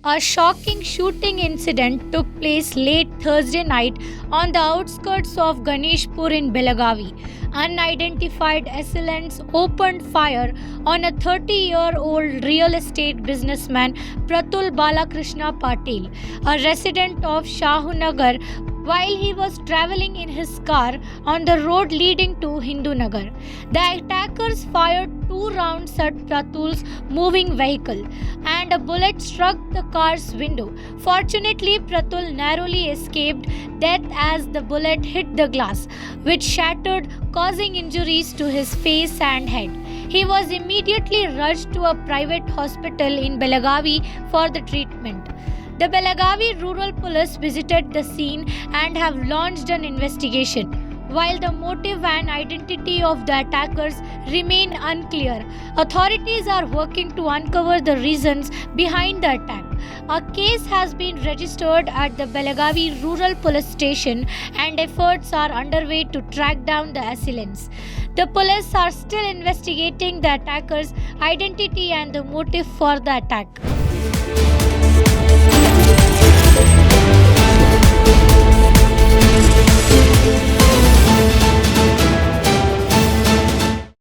A shocking shooting incident took place late Thursday night on the outskirts of Ganeshpur in Belagavi. Unidentified assailants opened fire on a 30-year-old real estate businessman Pratul Balakrishna Patil, a resident of Shahunagar, while he was traveling in his car on the road leading to Hindu Nagar. The attackers fired 2 rounds at Pratul's moving vehicle and a bullet struck the car's window. Fortunately, Pratul narrowly escaped death as the bullet hit the glass, which shattered, causing injuries to his face and head. He was immediately rushed to a private hospital in Belagavi for the treatment. The Belagavi Rural Police visited the scene and have launched an investigation. While the motive and identity of the attackers remain unclear, authorities are working to uncover the reasons behind the attack. A case has been registered at the Belagavi Rural Police Station and efforts are underway to track down the assailants. The police are still investigating the attackers' identity and the motive for the attack.